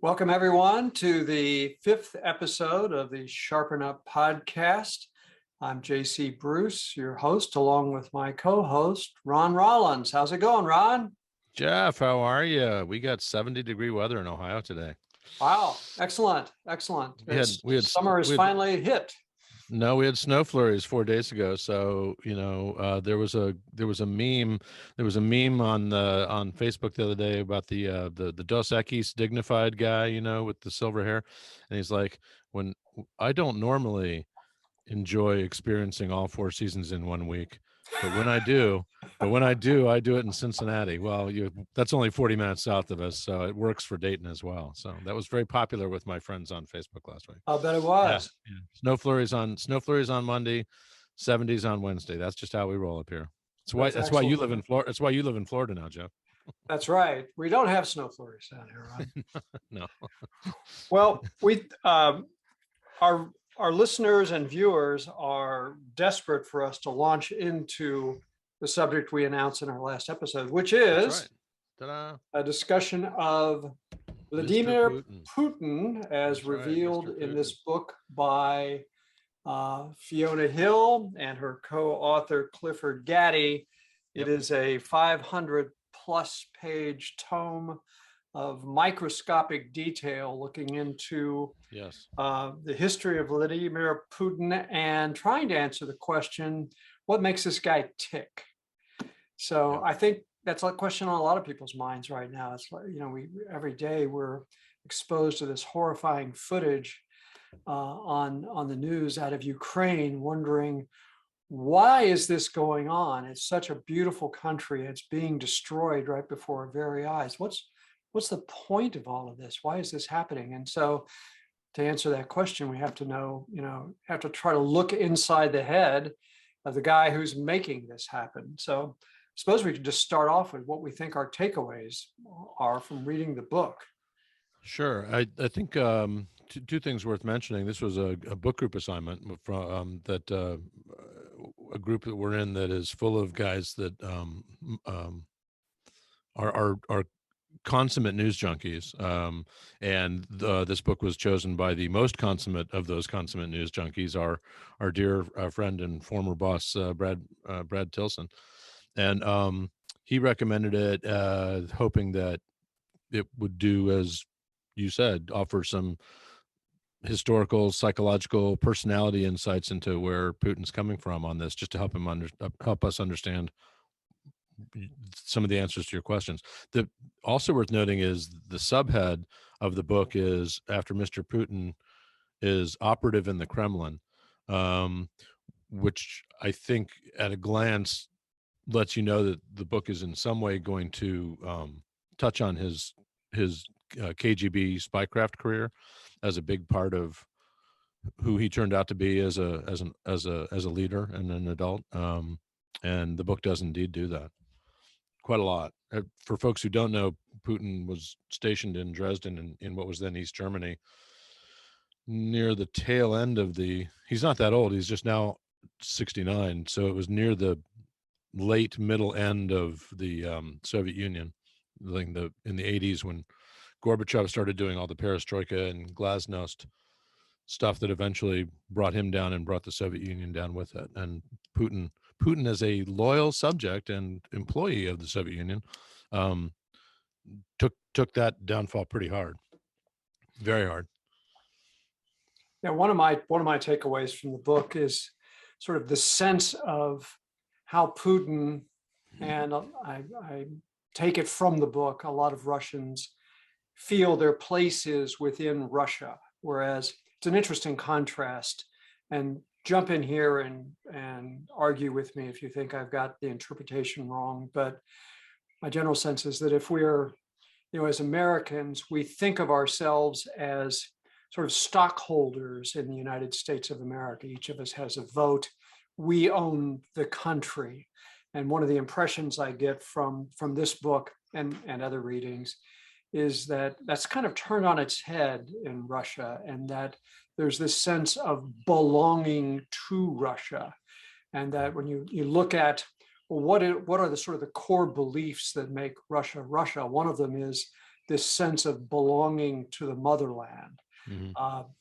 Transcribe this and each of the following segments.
Welcome, everyone, to the 5th episode of the Sharpen Up podcast. I'm JC Bruce, your host, along with my co-host, Ron Rollins. How's it going, Ron? Jeff, how are you? We got 70-degree weather in Ohio today. Wow, excellent, excellent. Summer is finally hit. No, we had snow flurries 4 days ago. So there was a meme. There was a meme on Facebook the other day about the Dos Equis dignified guy, with the silver hair, and he's like, when I don't normally enjoy experiencing all 4 seasons in 1 week, but when I do, I do it in Cincinnati. Well, that's only 40 minutes south of us, so it works for Dayton as well. So that was very popular with my friends on Facebook last week. I'll bet it was. Yeah. Snow flurries on Monday, 70s on Wednesday. That's just how we roll up here. That's why you live in Florida. That's why you live in Florida now, Jeff. That's right. We don't have snow flurries down here, right? No. Well, our listeners and viewers are desperate for us to launch into the subject we announced in our last episode, which is a discussion of Vladimir Putin, as revealed in this book by Fiona Hill and her co-author Clifford Gaddy. It is a 500-plus page tome of microscopic detail looking into the history of Vladimir Putin and trying to answer the question, what makes this guy tick? So I think that's a question on a lot of people's minds right now. It's like, every day we're exposed to this horrifying footage on the news out of Ukraine, wondering, why is this going on? It's such a beautiful country. It's being destroyed right before our very eyes. What's the point of all of this? Why is this happening? And so to answer that question, we have to have to try to look inside the head of the guy who's making this happen. So I suppose we could just start off with what we think our takeaways are from reading the book. Sure. I think two things worth mentioning. This was a book group assignment from a group that we're in that is full of guys that are consummate news junkies, and this book was chosen by the most consummate of those consummate news junkies, our dear friend and former boss, Brad Tilson, and he recommended it, hoping that it would do, as you said, offer some historical, psychological, personality insights into where Putin's coming from on this, just to help us understand some of the answers to your questions. Also worth noting is the subhead of the book is, after Mr. Putin is operative in the Kremlin, which I think at a glance lets you know that the book is in some way going to touch on his KGB spycraft career as a big part of who he turned out to be as a leader and an adult. And the book does indeed do that quite a lot. For folks who don't know, Putin was stationed in Dresden in what was then East Germany near the tail end of he's not that old, he's just now 69. So it was near the late middle end of the Soviet Union, like in the 80s, when Gorbachev started doing all the perestroika and glasnost stuff that eventually brought him down and brought the Soviet Union down with it. And Putin, as a loyal subject and employee of the Soviet Union, took that downfall pretty hard, very hard. Yeah, one of my takeaways from the book is sort of the sense of how Putin, and I take it from the book, a lot of Russians feel their place is within Russia, whereas it's an interesting contrast. And jump in here and argue with me if you think I've got the interpretation wrong. But my general sense is that if we're, as Americans, we think of ourselves as sort of stockholders in the United States of America. Each of us has a vote. We own the country. And one of the impressions I get from this book and other readings is that that's kind of turned on its head in Russia, and that there's this sense of belonging to Russia. And that when you look at, well, what are the sort of the core beliefs that make Russia Russia, one of them is this sense of belonging to the motherland,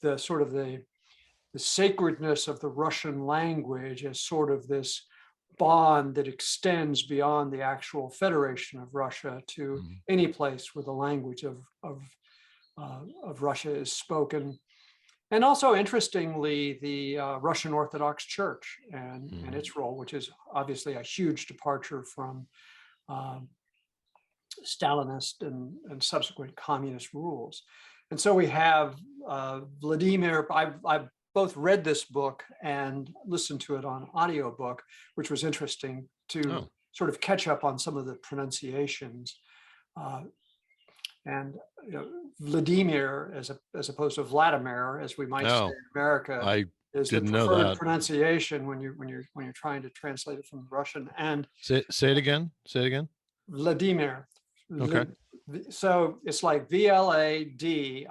the sort of the sacredness of the Russian language as sort of this bond that extends beyond the actual Federation of Russia to any place where the language of Russia is spoken. And also, interestingly, the Russian Orthodox Church and its role, which is obviously a huge departure from Stalinist and subsequent communist rules. And so we have Vladimir. I've both read this book and listened to it on audiobook, which was interesting to sort of catch up on some of the pronunciations. And Vladimir, as opposed to Vladimir, as we might say in America, is the preferred pronunciation when you're trying to translate it from Russian. And say it again. Say it again. Vladimir. Okay. So it's like Vladimir,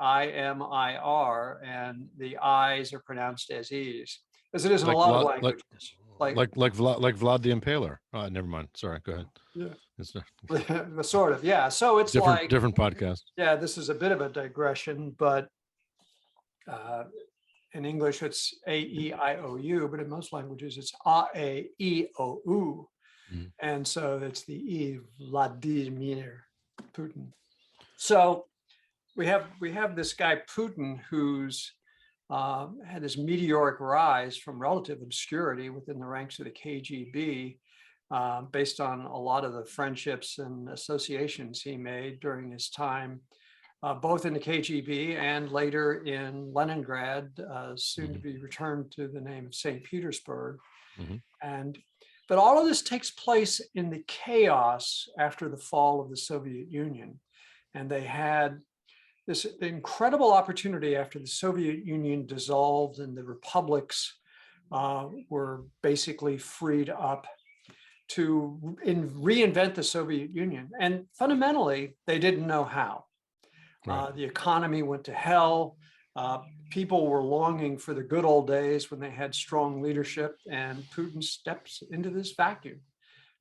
and the I's are pronounced as E's, as it is in a lot of languages. Like Vlad the Impaler. Oh, never mind. Sorry, go ahead. Yeah. It's not, sort of, yeah. So it's different podcast. Yeah, this is a bit of a digression, but in English it's A-E-I-O-U, but in most languages it's A-E-O-U. And so it's the E, Vladimir Putin. So we have this guy Putin who's had this meteoric rise from relative obscurity within the ranks of the KGB, based on a lot of the friendships and associations he made during his time, both in the KGB and later in Leningrad, soon to be returned to the name of St. Petersburg. But all of this takes place in the chaos after the fall of the Soviet Union. And they had this incredible opportunity after the Soviet Union dissolved and the republics were basically freed up to reinvent the Soviet Union. And fundamentally, they didn't know how. The economy went to hell. People were longing for the good old days when they had strong leadership, and Putin steps into this vacuum.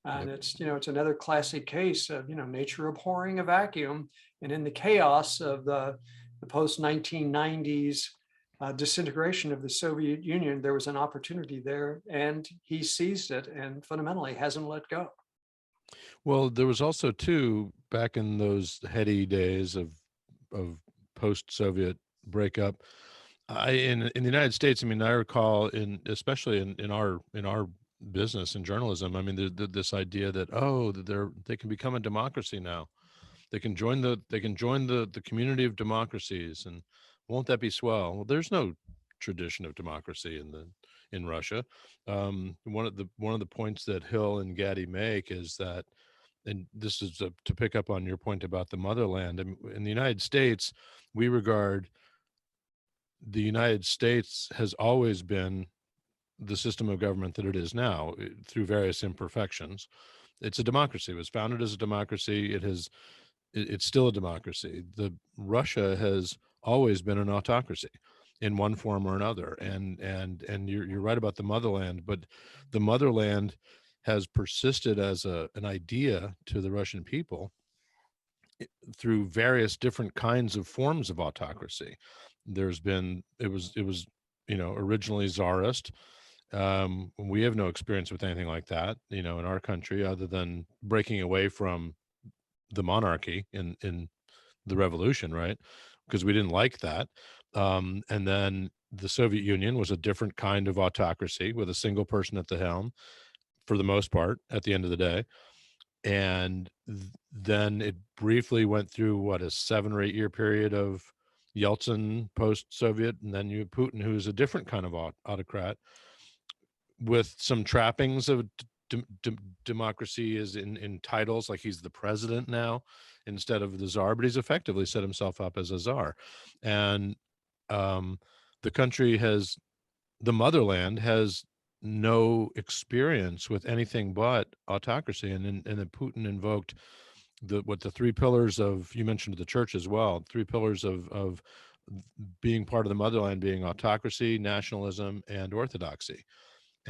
And it's another classic case of, nature abhorring a vacuum. And in the chaos of the post-1990s disintegration of the Soviet Union, there was an opportunity there, and he seized it and fundamentally hasn't let go. Well, there was also too, back in those heady days of post-Soviet breakup, in the United States, I mean, I recall especially in our business and journalism, I mean, this idea that they can become a democracy now. They can join the community of democracies, and won't that be swell? Well, there's no tradition of democracy in Russia. One of the points that Hill and Gaddy make is that, and this is to pick up on your point about the motherland. In the United States, we regard the United States has always been the system of government that it is now, through various imperfections. It's a democracy. It was founded as a democracy. It's still a democracy. Russia has always been an autocracy in one form or another. And you're right about the motherland, but the motherland has persisted as an idea to the Russian people through various different kinds of forms of autocracy. It was originally Tsarist. We have no experience with anything like that, in our country, other than breaking away from the monarchy in the revolution, right? Because we didn't like that. And then the Soviet Union was a different kind of autocracy with a single person at the helm, for the most part, at the end of the day. And then it briefly went through a 7 or 8 year period of Yeltsin post-Soviet, and then you have Putin, who's a different kind of autocrat with some trappings of democracy is in titles, like he's the president now instead of the czar, but he's effectively set himself up as a czar. And the motherland has no experience with anything but autocracy, and then Putin invoked the 3 pillars of, you mentioned the church as well, 3 pillars of being part of the motherland being autocracy, nationalism, and orthodoxy.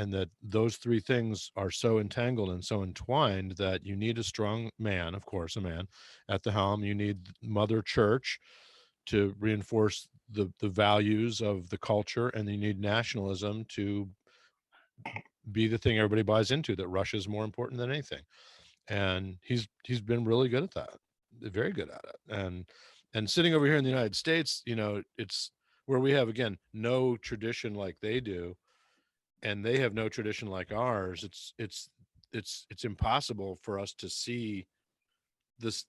and that those three things are so entangled and so entwined that you need a strong man, of course, a man at the helm. You need Mother Church to reinforce the values of the culture, and you need nationalism to be the thing everybody buys into, that Russia is more important than anything. And he's been really good at that, very good at it. And sitting over here in the United States, it's where we have, again, no tradition like they do, and they have no tradition like ours. It's impossible for us to see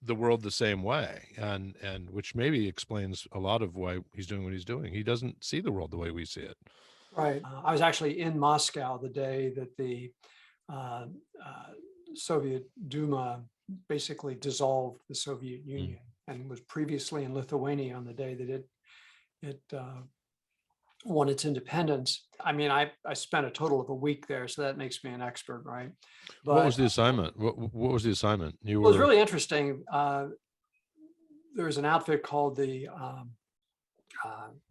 the world the same way, and which maybe explains a lot of why he's doing what he's doing. He doesn't see the world the way we see it. Right. I was actually in Moscow the day that the Soviet Duma basically dissolved the Soviet Union, and was previously in Lithuania on the day that it won its independence. I mean, I spent a total of a week there, so that makes me an expert, right? But what was the assignment? What was the assignment? It was really interesting. There was an outfit called the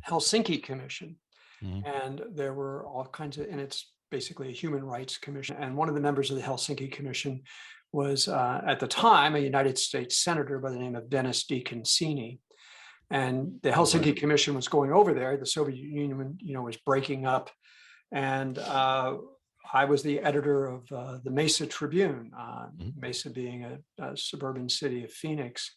Helsinki Commission, and there were all kinds of, and it's basically a human rights commission. And one of the members of the Helsinki Commission was, at the time, a United States senator by the name of Dennis DeConcini. And the Helsinki Commission was going over there. The Soviet Union, was breaking up, and I was the editor of the Mesa Tribune, Mesa being a suburban city of Phoenix.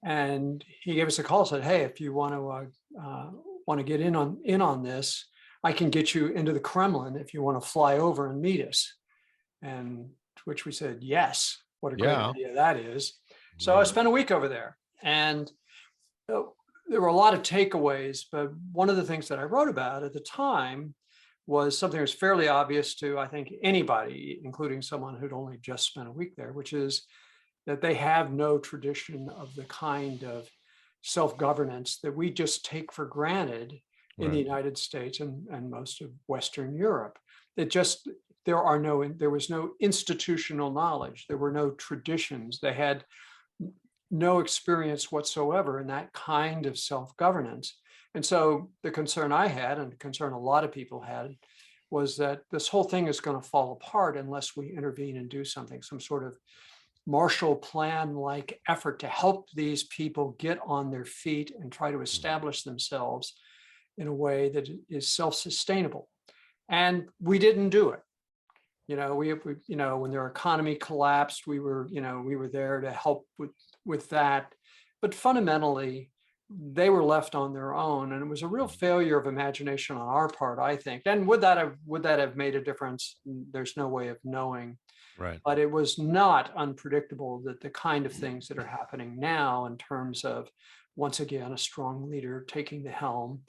And he gave us a call and said, "Hey, if you want to get in on this, I can get you into the Kremlin if you want to fly over and meet us." And to which we said, "Yes, what a great idea that is." So I spent a week over there, and there were a lot of takeaways. But one of the things that I wrote about at the time was something that was fairly obvious to, I think, anybody, including someone who'd only just spent a week there, which is that they have no tradition of the kind of self-governance that we just take for granted in the United States and most of Western Europe. There was no institutional knowledge. There were no traditions. They had no experience whatsoever in that kind of self-governance. And so the concern I had, and the concern a lot of people had, was that this whole thing is going to fall apart unless we intervene and do something, some sort of Marshall Plan-like effort to help these people get on their feet and try to establish themselves in a way that is self-sustainable. And we didn't do it. When their economy collapsed, we were there to help with that. But fundamentally, they were left on their own, and it was a real failure of imagination on our part, I think. And would that have made a difference? There's no way of knowing. Right. But it was not unpredictable that the kind of things that are happening now, in terms of, once again, a strong leader taking the helm,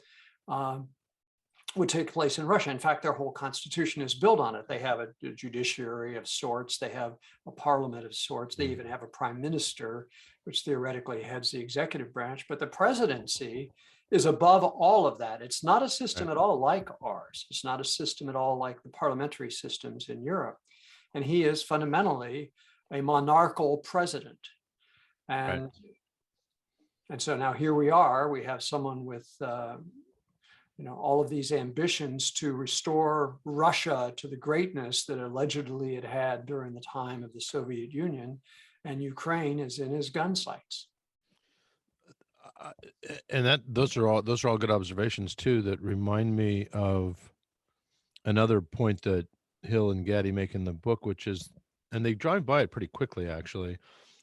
would take place in Russia. In fact, their whole constitution is built on it. They have a judiciary of sorts. They have a parliament of sorts. They even have a prime minister, which theoretically heads the executive branch. But the presidency is above all of that. It's not a system at all like ours. It's not a system at all like the parliamentary systems in Europe. And he is fundamentally a monarchical president. And so now here we are. We have someone with all of these ambitions to restore Russia to the greatness that allegedly it had during the time of the Soviet Union, and Ukraine is in his gun sights. And those are all good observations too, that remind me of another point that Hill and Gaddy make in the book, which is, and they drive by it pretty quickly actually,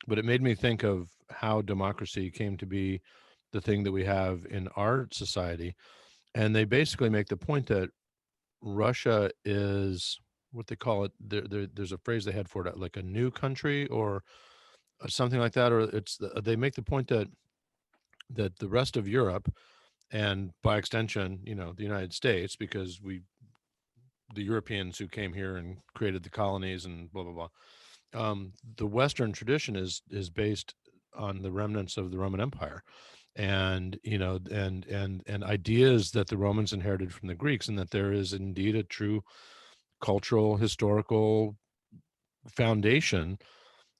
but it made me think of how democracy came to be the thing that we have in our society. And they basically make the point that Russia is what they call it. There's a phrase they had for it, like a new country or something like that. Or they make the point that the rest of Europe, and by extension, the United States, because the Europeans who came here and created the colonies and blah, blah, blah. The Western tradition is based on the remnants of the Roman Empire. And and ideas that the Romans inherited from the Greeks, and that there is indeed a true cultural, historical foundation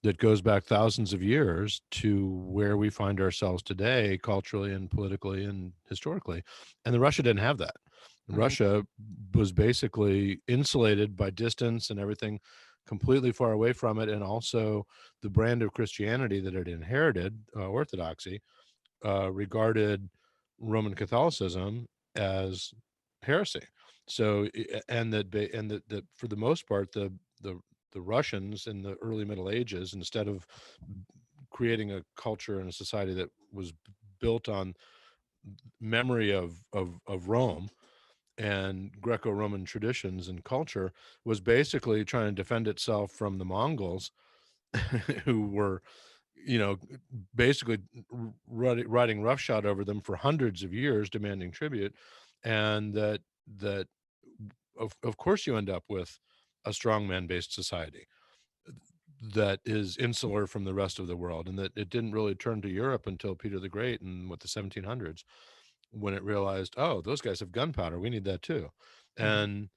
that goes back thousands of years to where we find ourselves today, culturally and politically and historically. And Russia didn't have that. Russia was basically insulated by distance and everything, completely far away from it, and also the brand of Christianity that it inherited, Orthodoxy, regarded Roman Catholicism as heresy. So, and that for the most part, the Russians in the early Middle Ages, instead of creating a culture and a society that was built on memory of Rome and Greco-Roman traditions and culture, was basically trying to defend itself from the Mongols, who were, basically riding roughshod over them for hundreds of years, demanding tribute. And that of course you end up with a strongman-based society that is insular from the rest of the world, and that it didn't really turn to Europe until Peter the Great and the 1700s, when it realized, oh, those guys have gunpowder, we need that too. And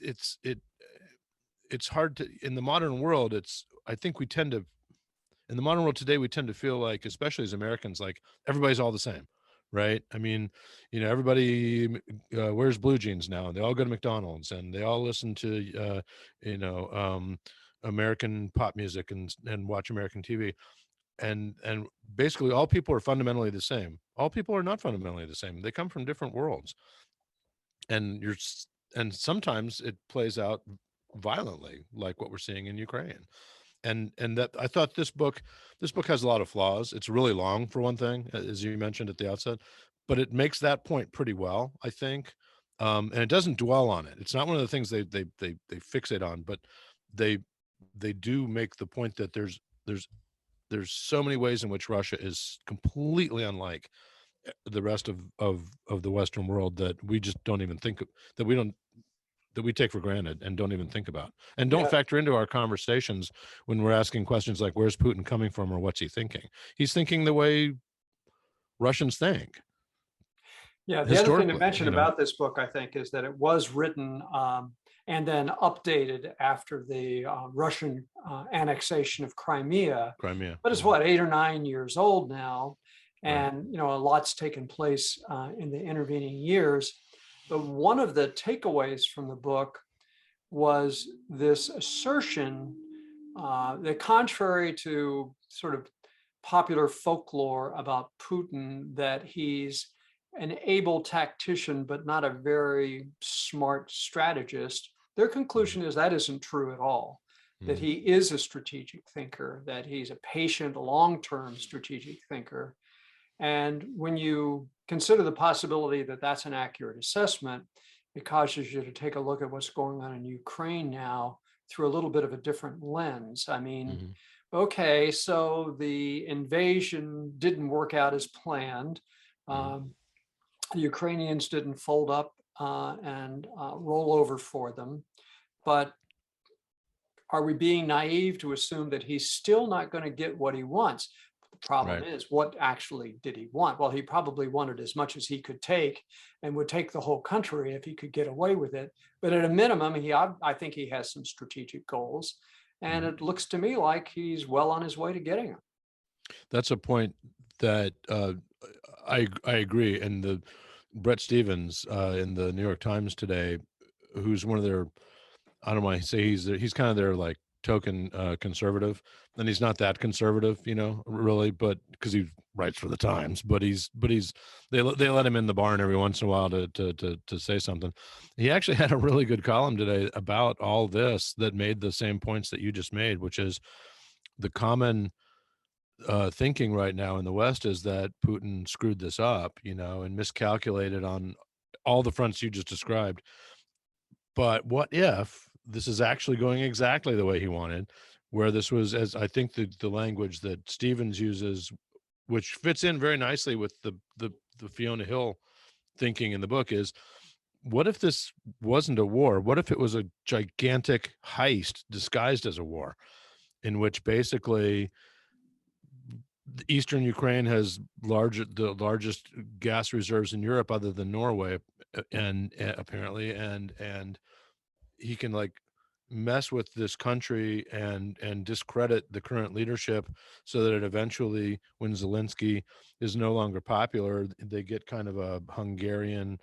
it's hard to, in the modern world, I think in the modern world today, we tend to feel like, especially as Americans, like everybody's all the same, right? I mean, everybody wears blue jeans now, and they all go to McDonald's, and they all listen to, American pop music and watch American TV. And basically all people are fundamentally the same. All people are not fundamentally the same. They come from different worlds. And sometimes it plays out violently, like what we're seeing in Ukraine. And that, I thought this book has a lot of flaws. It's really long, for one thing, as you mentioned at the outset, but it makes that point pretty well, I think. And it doesn't dwell on it. It's not one of the things they fixate on, but they do make the point that there's so many ways in which Russia is completely unlike the rest of the Western world, that we just don't even think of, that we take for granted and don't even think about, and don't factor into our conversations when we're asking questions like, where's Putin coming from, or what's he thinking? He's thinking the way Russians think. Yeah, the other thing to mention about this book, I think, is that it was written and then updated after the Russian annexation of Crimea. But it's 8 or 9 years old now. And, a lot's taken place in the intervening years. But one of the takeaways from the book was this assertion that, contrary to sort of popular folklore about Putin, that he's an able tactician, but not a very smart strategist, their conclusion is that isn't true at all, that he is a strategic thinker, that he's a patient, long-term strategic thinker. And when you consider the possibility that that's an accurate assessment, it causes you to take a look at what's going on in Ukraine now through a little bit of a different lens. I mean, okay, so the invasion didn't work out as planned. The Ukrainians didn't fold up and roll over for them. But are we being naive to assume that he's still not going to get what he wants? The problem is, what actually did he want? Well, he probably wanted as much as he could take, and would take the whole country if he could get away with it. But at a minimum, I think he has some strategic goals, and it looks to me like he's well on his way to getting them. That's a point that I agree. And the Brett Stevens in the New York Times today, who's one of their, I don't want to say he's kind of their like token conservative, and he's not that conservative, really, but because he writes for the Times, but they let him in the barn every once in a while to say something. He actually had a really good column today about all this that made the same points that you just made, which is the common thinking right now in the West is that Putin screwed this up, and miscalculated on all the fronts you just described. But what if this is actually going exactly the way he wanted, where this was, as I think the language that Stevens uses, which fits in very nicely with the Fiona Hill thinking in the book, is, what if this wasn't a war? What if it was a gigantic heist disguised as a war, in which basically Eastern Ukraine has the largest gas reserves in Europe other than Norway, and apparently, and he can mess with this country and discredit the current leadership so that it eventually, when Zelensky is no longer popular, they get kind of a Hungarian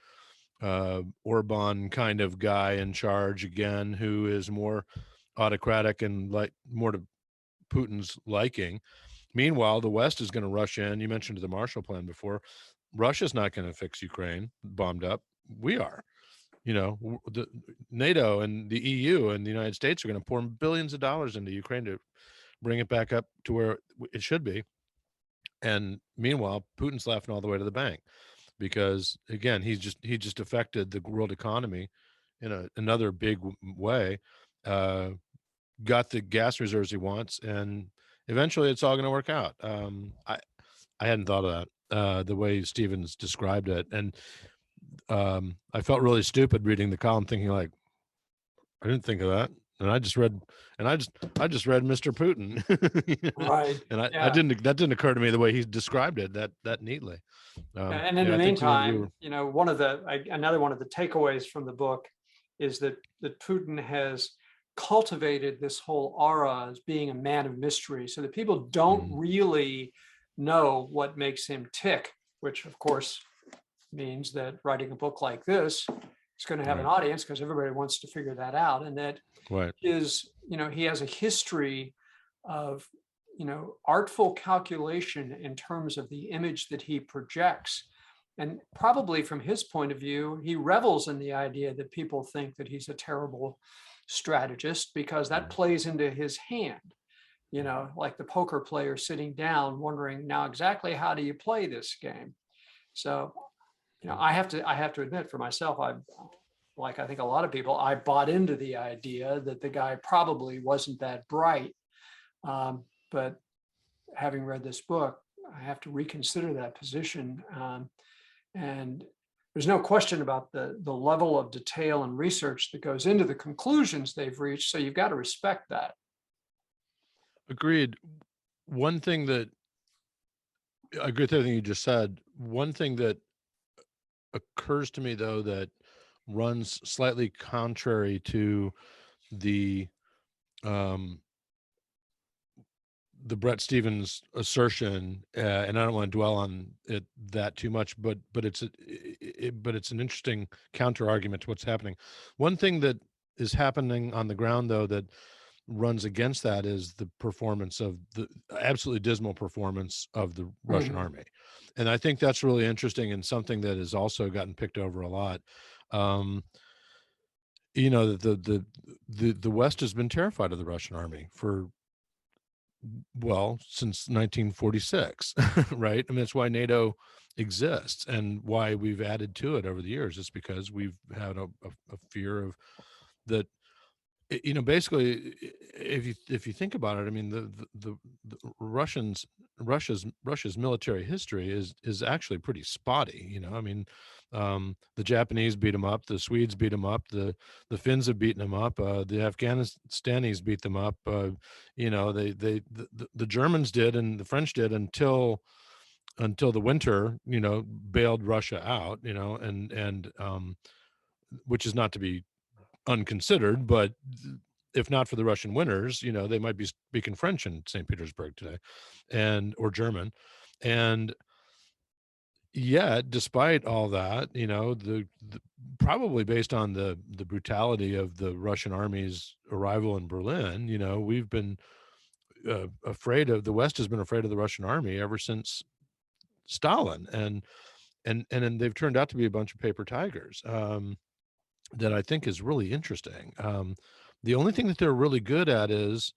Orban kind of guy in charge again, who is more autocratic and like more to Putin's liking. Meanwhile, the West is going to rush in. You mentioned the Marshall Plan before. Russia's not going to fix Ukraine bombed up. We are. The NATO and the EU and the United States are going to pour billions of dollars into Ukraine to bring it back up to where it should be. And meanwhile, Putin's laughing all the way to the bank because, again, he just affected the world economy in another big way. Got the gas reserves he wants, and eventually it's all going to work out. I hadn't thought of that the way Stevens described it, and I felt really stupid reading the column, thinking like, I didn't think of that, and I just read Mr. Putin, Right. and that didn't occur to me the way he described it that neatly. And in the meantime, another one of the takeaways from the book is that Putin has cultivated this whole aura as being a man of mystery, so that people don't really know what makes him tick, which of course means that writing a book like this is going to have an audience, because everybody wants to figure that out. And that is, he has a history of, artful calculation in terms of the image that he projects. And probably from his point of view, he revels in the idea that people think that he's a terrible strategist, because that plays into his hand, like the poker player sitting down wondering, now exactly how do you play this game? So, I have to admit for myself, I think a lot of people, I bought into the idea that the guy probably wasn't that bright. But having read this book, I have to reconsider that position. And there's no question about the level of detail and research that goes into the conclusions they've reached. So you've got to respect that. Agreed. One thing that I agree with everything you just said. One thing that occurs to me, though, that runs slightly contrary to the Bret Stephens assertion, and I don't want to dwell on it that too much, but it's an interesting counter argument to what's happening. One thing that is happening on the ground, though, that runs against that is the performance of the absolutely dismal performance of the Russian army. And I think that's really interesting, and something that has also gotten picked over a lot. The West has been terrified of the Russian army since 1946, right? I mean, that's why NATO exists and why we've added to it over the years. It's because we've had a fear of that. Basically, if you think about it, I mean, the Russia's military history is actually pretty spotty. I mean, the Japanese beat them up, the Swedes beat them up, the Finns have beaten them up, the Afghanistanis beat them up. The Germans did, and the French did until the winter, bailed Russia out, and which is not to be unconsidered, but if not for the Russian winners, they might be speaking French in St. Petersburg today, or German. And yet, despite all that, the probably based on the brutality of the Russian army's arrival in Berlin, we've been afraid of, the West has been afraid of the Russian army ever since Stalin, and they've turned out to be a bunch of paper tigers. That I think is really interesting. The only thing that they're really good at is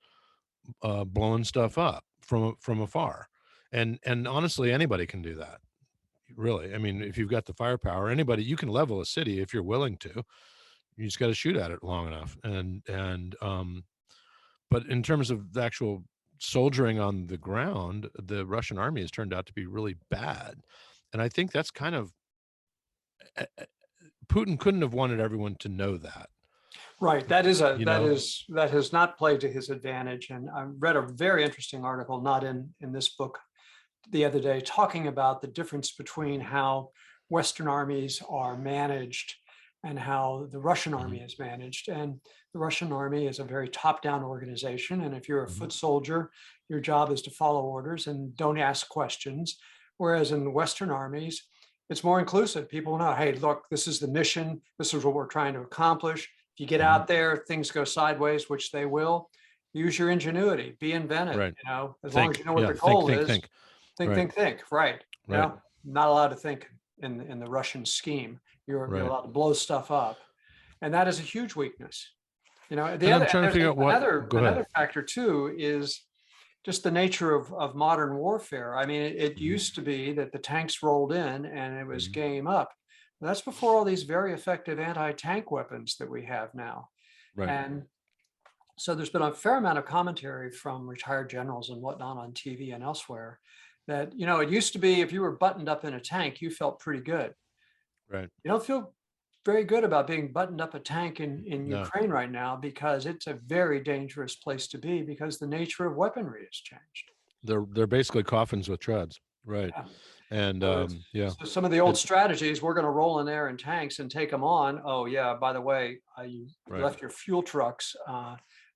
blowing stuff up from afar, and honestly, anybody can do that. Really, I mean, if you've got the firepower, you can level a city if you're willing to. You just got to shoot at it long enough. But in terms of the actual soldiering on the ground, the Russian army has turned out to be really bad, and I think that's kind of. Putin couldn't have wanted everyone to know that. Right. That has not played to his advantage. And I read a very interesting article, not in this book, the other day, talking about the difference between how Western armies are managed and how the Russian army is managed. And the Russian army is a very top-down organization. And if you're a foot soldier, your job is to follow orders and don't ask questions. Whereas in the Western armies, it's more inclusive. People know, hey, look, this is the mission. This is what we're trying to accomplish. If you get out there, things go sideways, which they will. Use your ingenuity, be inventive, Right. as long as you know what the goal is. Think. Right. Right. Not allowed to think in the Russian scheme. You're allowed to blow stuff up. And that is a huge weakness. I'm trying to figure out another factor too is just the nature of modern warfare. I mean, it used to be that the tanks rolled in and it was game up. That's before all these very effective anti-tank weapons that we have now. Right. And so there's been a fair amount of commentary from retired generals and whatnot on TV and elsewhere that, it used to be if you were buttoned up in a tank, you felt pretty good. Right. You don't feel very good about being buttoned up a tank in Ukraine right now, because it's a very dangerous place to be because the nature of weaponry has changed. They're basically coffins with treads. Right. Yeah. And so some of the old strategies, we're going to roll in there in tanks and take them on. Oh yeah, by the way, you left your fuel trucks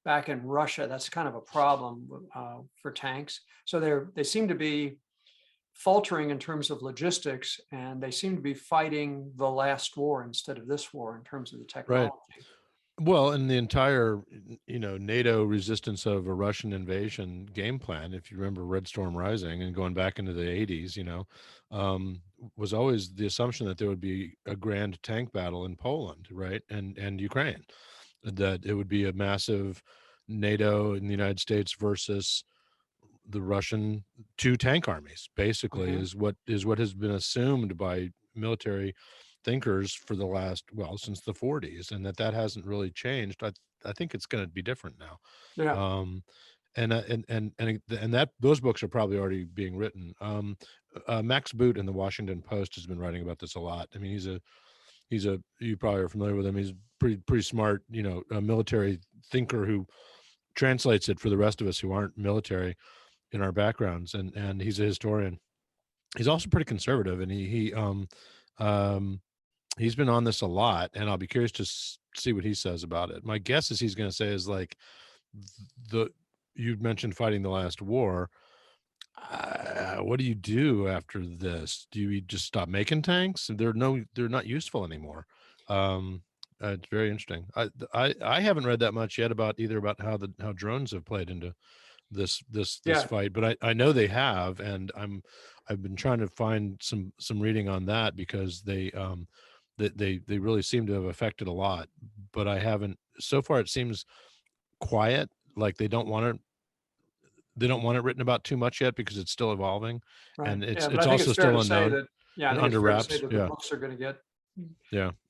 back in Russia. That's kind of a problem for tanks. So they seem to be faltering in terms of logistics, and they seem to be fighting the last war instead of this war in terms of the technology. Right. Well, and the entire, NATO resistance of a Russian invasion game plan, if you remember Red Storm Rising and going back into the 80s, was always the assumption that there would be a grand tank battle in Poland, right, and Ukraine, that it would be a massive NATO in the United States versus the Russian two tank armies, basically, is what has been assumed by military thinkers for the last, since the 40s, and that hasn't really changed. I think it's going to be different now. Yeah. And that those books are probably already being written. Max Boot in the Washington Post has been writing about this a lot. I mean, he's a you probably are familiar with him. He's pretty smart, a military thinker who translates it for the rest of us who aren't military in our backgrounds, and he's a historian. He's also pretty conservative, and he's been on this a lot, and I'll be curious to see what he says about it. My guess is he's going to say is like, you mentioned fighting the last war. What do you do after this? Do you just stop making tanks? They're not useful anymore. It's very interesting. I haven't read that much yet about how drones have played into this fight, but I know they have, and I've been trying to find some reading on that, because they really seem to have affected a lot, but I haven't so far. It seems quiet, like they don't want it written about too much yet, because it's still evolving, and it's also still unknown. Under wraps. The books are going to get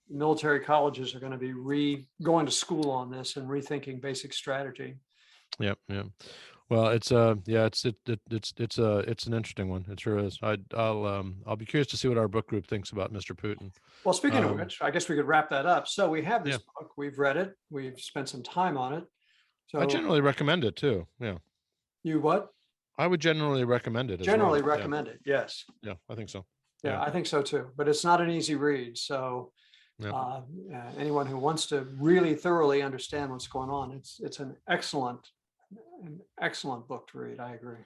military colleges are going to be going to school on this and rethinking basic strategy. Yep. Well, it's an interesting one. It sure is. I'll be curious to see what our book group thinks about Mr. Putin. Well, speaking of which, I guess we could wrap that up. So we have this book. We've read it. We've spent some time on it. So I generally recommend it too. Yeah. You what? I would generally recommend it. Recommend it. Yes. Yeah, I think so. Yeah, I think so too. But it's not an easy read. So anyone who wants to really thoroughly understand what's going on, it's an excellent book to read. I agree.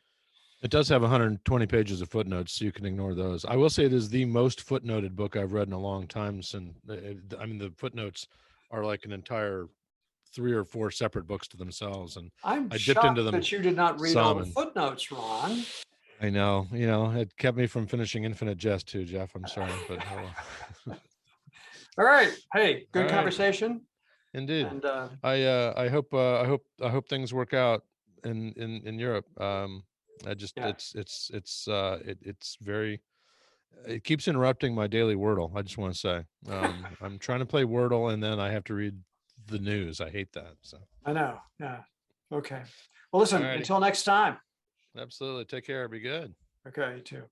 It does have 120 pages of footnotes, so you can ignore those. I will say it is the most footnoted book I've read in a long time. The footnotes are like an entire 3 or 4 separate books to themselves, and I dipped into them. That you did not read all the footnotes, Ron. I know, it kept me from finishing Infinite Jest too, Jeff. I'm sorry, but all right. Hey, good conversation. Indeed. And I hope things work out in Europe. It keeps interrupting my daily Wordle. I just want to say, I'm trying to play Wordle, and then I have to read the news. I hate that. So I know. Yeah. Okay. Well, listen, until next time. Absolutely. Take care. Be good. Okay. You too.